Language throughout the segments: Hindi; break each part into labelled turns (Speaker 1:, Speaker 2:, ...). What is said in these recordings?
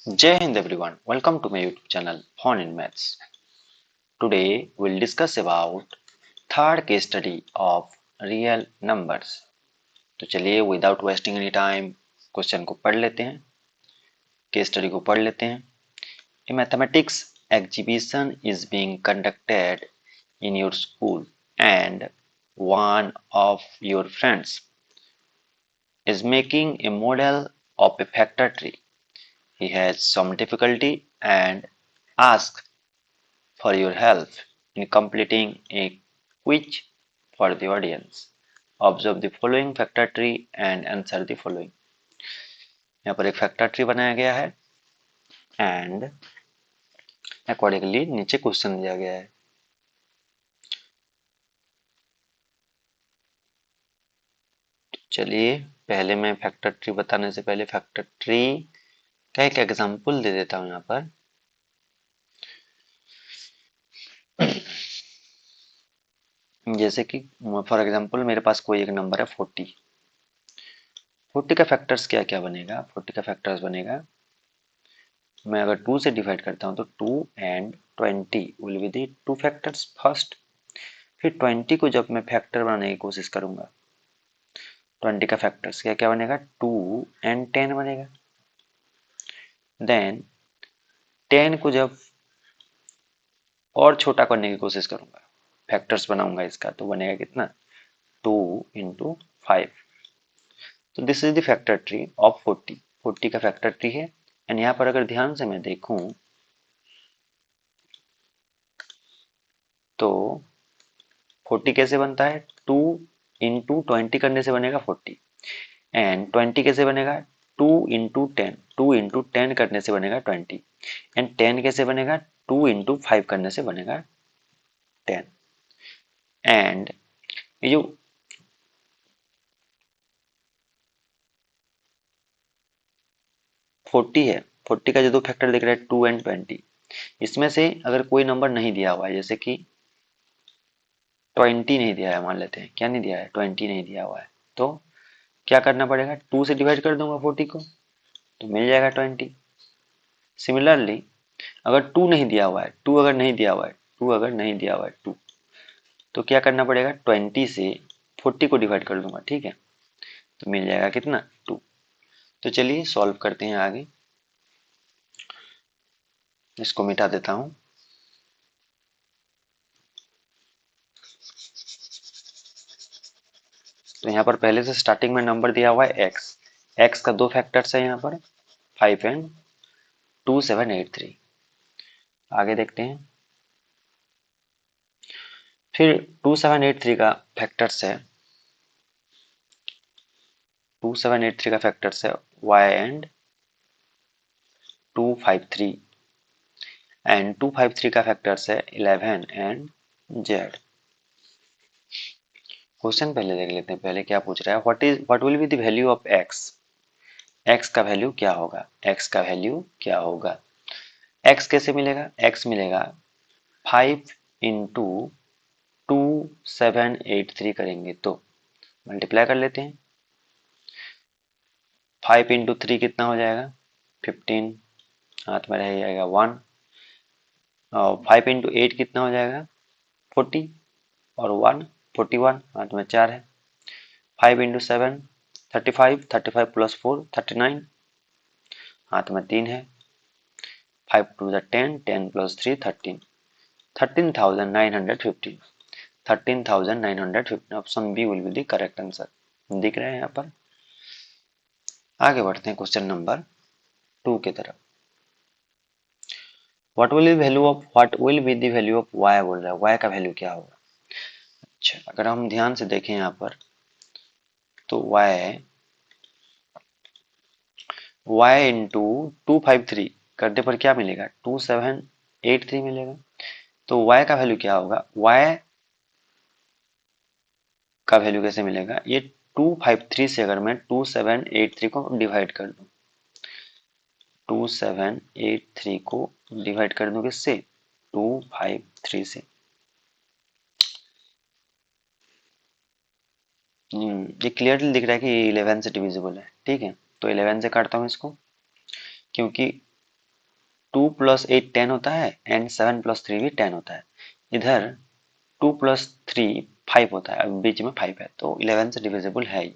Speaker 1: Jai Hind everyone, welcome to my YouTube channel Fun in Maths. Today we'll discuss about third case study of real numbers. तो चलिए without wasting any time question को पढ़ लेते हैं, केस स्टडी को पढ़ लेते हैं. A mathematics exhibition is being conducted in your school and one of your friends is making a model of a factor tree. He has some difficulty and asks for your help in completing a quiz for the audience. Observe the following factor tree and answer the following. यहाँ पर एक फैक्टर ट्री बनाया गया है एंड अकॉर्डिंगली नीचे क्वेश्चन दिया गया है. चलिए पहले मैं फैक्टर ट्री बताने से पहले फैक्टर ट्री का एक एग्जांपल दे देता हूं यहाँ पर. जैसे कि फॉर एग्जांपल मेरे पास कोई एक नंबर है 40. 40 का फैक्टर्स क्या क्या बनेगा. 40 का फैक्टर्स बनेगा, मैं अगर 2 से डिवाइड करता हूं तो 2 and 20 will be the two factors first. फिर 20 को जब मैं फैक्टर बनाने की कोशिश करूंगा, 20 का फैक्टर्स क्या क्या बनेगा, 2 एंड 10 बनेगा. देन 10 को जब और छोटा करने की कोशिश करूंगा, फैक्टर्स बनाऊंगा इसका, तो बनेगा कितना, 2 इंटू 5. तो this is the factor tree of 40. 40 का फैक्टर ट्री है. एंड यहाँ पर अगर ध्यान से मैं देखूं तो 40 कैसे बनता है, 2 इंटू 20 करने से बनेगा 40. एंड 20 कैसे बनेगा, 2 इंटू 10. 2 इंटू 10 करने से बनेगा 20. एंड 10 कैसे बनेगा, 2 इंटू 5 करने से बनेगा 10. एंड ये जो 40 है, 40 का जो दो फैक्टर दिख रहा है 2 एंड 20, इसमें से अगर कोई नंबर नहीं दिया हुआ है, जैसे कि 20 नहीं दिया है, मान लेते हैं क्या नहीं दिया है, 20 नहीं दिया हुआ है, तो क्या करना पड़ेगा, 2 से डिवाइड कर दूंगा 40 को तो मिल जाएगा 20. सिमिलरली अगर 2 नहीं दिया हुआ है, 2 अगर नहीं दिया हुआ है, 2 अगर नहीं दिया हुआ है 2, तो क्या करना पड़ेगा, 20 से 40 को डिवाइड कर दूंगा. ठीक है, तो मिल जाएगा कितना, 2. तो चलिए सॉल्व करते हैं आगे. इसको मिटा देता हूं. तो यहाँ पर पहले से स्टार्टिंग में नंबर दिया हुआ है x. x का दो फैक्टर्स है यहाँ पर 5 एंड 2783. आगे देखते हैं. फिर 2783 का फैक्टर्स है 2783 का फैक्टर्स है y एंड 253. एंड 253 का फैक्टर्स है 11 एंड z. क्वेश्चन पहले देख लेते हैं, पहले क्या पूछ रहा है, what will be the value of x. x का वैल्यू क्या होगा, x का वैल्यू क्या होगा. x कैसे मिलेगा, x मिलेगा 5 इंटू 2783 करेंगे तो मल्टीप्लाई कर लेते हैं. 5 इंटू 3 कितना हो जाएगा, 15. हाथ में रह जाएगा 1. और 5 इंटू 8 कितना हो जाएगा, 40. और 1 41, हाथ में 4 है. 5 इंटू 7 35, 35 प्लस 4 39, हाथ में 3 है. 5 to the 10, 10 plus 3 13, 13,915. 13,915. Option B will be the correct answer. दिख रहे हैं यहाँ पर. आगे बढ़ते हैं क्वेश्चन नंबर 2 की तरफ. What will be the value of y बोल रहा है, y का वैल्यू क्या होगा. अच्छा, अगर हम ध्यान से देखें यहाँ पर तो y इंटू 253 करने पर क्या मिलेगा, 2783 मिलेगा. तो y का वैल्यू क्या होगा, y का वैल्यू कैसे मिलेगा, ये 253 से अगर मैं 2783 को डिवाइड कर दूं, 2783 को डिवाइड कर दूं किससे, 253 से. ये क्लियरली दिख रहा है कि 11 से डिविजिबल है. ठीक है, तो 11 से काटता हूँ इसको, क्योंकि 2 + 8 10 होता है एंड 7 + 3 भी 10 होता है। इधर 2 + 3 5 होता है, अब बीच में 5 है तो 11 से डिविजिबल है ही।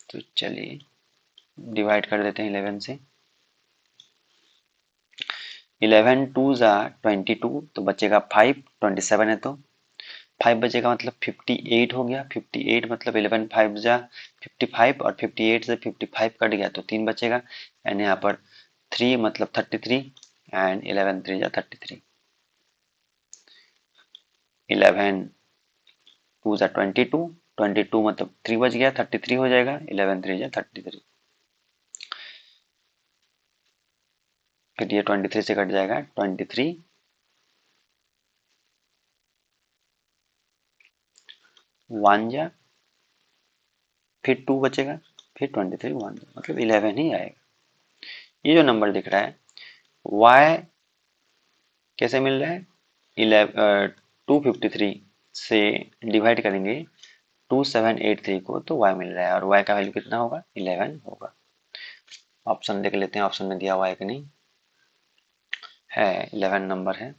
Speaker 1: तो चलिए डिवाइड कर देते हैं 11 से। 11 2 ज़ा 22 तो बचेगा 5, 27 है तो 5 बचेगा मतलब 58 हो गया। 58 मतलब 11 5 ज़ा 55 और 58 से 55 कट गया तो 3 बचेगा एंड यहाँ पर 3 मतलब 33 एंड 11 3 ज़ा 33। 11 2 ज़ा 22, 22 मतलब 3 बच गया 33 हो जाएगा। 11 3 ज़ा 33, फिर ये 23 से कट जाएगा 23, 1 जा फिर 2 बचेगा फिर 23 1 मतलब 11 ही आएगा। ये जो नंबर दिख रहा है y कैसे मिल रहा है, 253 से डिवाइड करेंगे 2783 को तो y मिल रहा है और y का वैल्यू कितना होगा 11 होगा। ऑप्शन देख लेते हैं ऑप्शन में दिया हुआ है कि नहीं, है 11 नंबर है।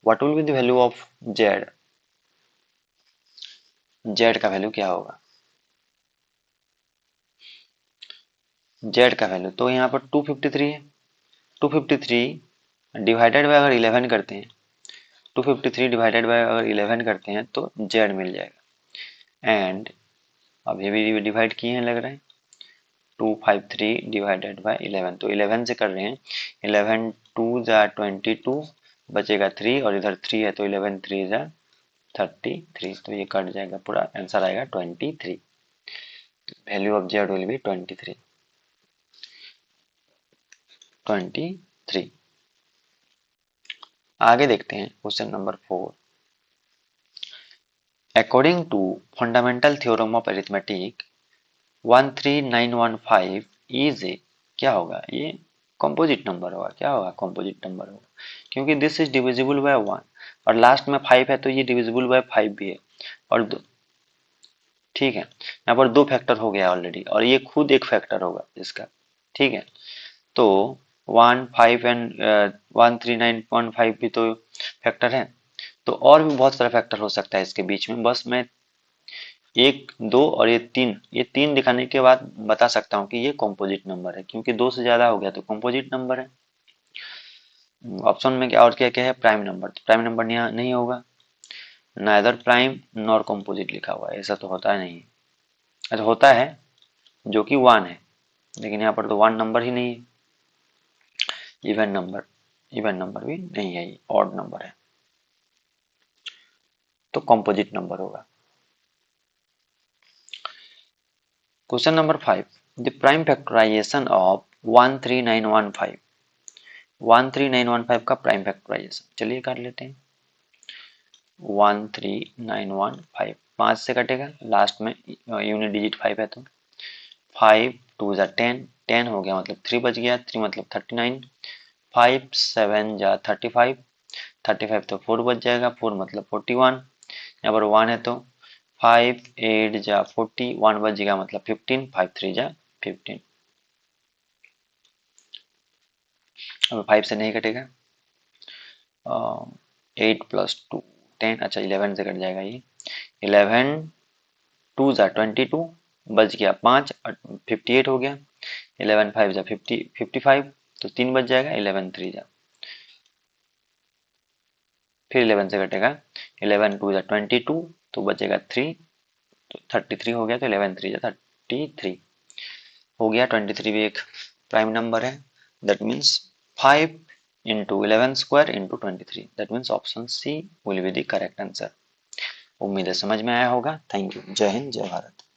Speaker 1: What will be the value of z, z का वैल्यू क्या होगा, z का वैल्यू तो यहाँ पर 253 है। 253 डिवाइडेड बाय अगर 11 करते हैं, 253 डिवाइडेड बाय अगर 11 करते हैं तो z मिल जाएगा एंड अब ये भी डिवाइड किए हैं लग रहा है। 253 डिवाइडेड बाय 11 तो 11 से कर रहे हैं। 11 2 ज़ा 22 बचेगा 3 और इधर 3 है तो 11 3 ज़ा 33 तो ये कट जाएगा पूरा, आंसर आएगा 23। Value of z will be 23। 23। आगे देखते हैं question number 4। According to fundamental theorem of arithmetic 13915 is a, क्या होगा ये कंपोजिट नंबर होगा। क्या होगा कंपोजिट नंबर होगा, क्योंकि दिस इज डिविजिबल बाय 1 और लास्ट में 5 है तो ये डिविजिबल बाय 5 भी है और ठीक है यहाँ पर 2 फैक्टर हो गया ऑलरेडी और ये खुद एक फैक्टर होगा इसका। ठीक है तो 1 5 एंड 13915 भी तो फैक्टर है, तो और भी बहुत सारा फैक्टर हो सकता है इसके बीच में। बस मैं 1 2 और ये तीन दिखाने के बाद बता सकता हूँ कि ये कॉम्पोजिट नंबर है, क्योंकि 2 से ज्यादा हो गया तो कॉम्पोजिट नंबर है। ऑप्शन में क्या और क्या क्या है, प्राइम नंबर, तो प्राइम नंबर यहाँ नहीं होगा, नाइदर प्राइम नॉर कॉम्पोजिट लिखा हुआ है, ऐसा तो होता है नहीं। अच्छा होता है जो कि 1 है, लेकिन यहाँ पर तो 1 नंबर ही नहीं है। इवन नंबर, इवन नंबर भी नहीं है, ये ऑड नंबर है तो कॉम्पोजिट नंबर होगा। Question number 5, the prime factorisation of 13915। 13915 का प्राइम फैक्टराइजेशन चलिए कर लेते हैं। 13915 5 से कटेगा, लास्ट में यूनिट डिजिट 5 है तो 5 2 जा 10, 10 हो गया मतलब 3 बच गया, 3 मतलब 39, 5 7 जा 35, 35 तो 4 बच जाएगा, 4 मतलब 41, यहाँ पर 1 है तो 5 8 जा 40, 1 बच जाएगा मतलब 15, 5 3 जा 15। अब 5 से नहीं कटेगा, 8 + 2 10, अच्छा 11 से कट जाएगा ये। 11 2 जा 22 बच गया 5 और 58 हो गया। 11 5 जा 50 55 तो 3 बच जाएगा। 11 3 जा फिर 11 से कटेगा, 11 2 जा 22 तो बचेगा 3 तो 33 हो गया, तो 11 3 जा 33 हो गया। 23 भी एक प्राइम नंबर है, that means 5 into 11 square into 23, that means option C will be the correct answer. उम्मीद है समझ में आया होगा। Thank you. जय हिंद जय भारत।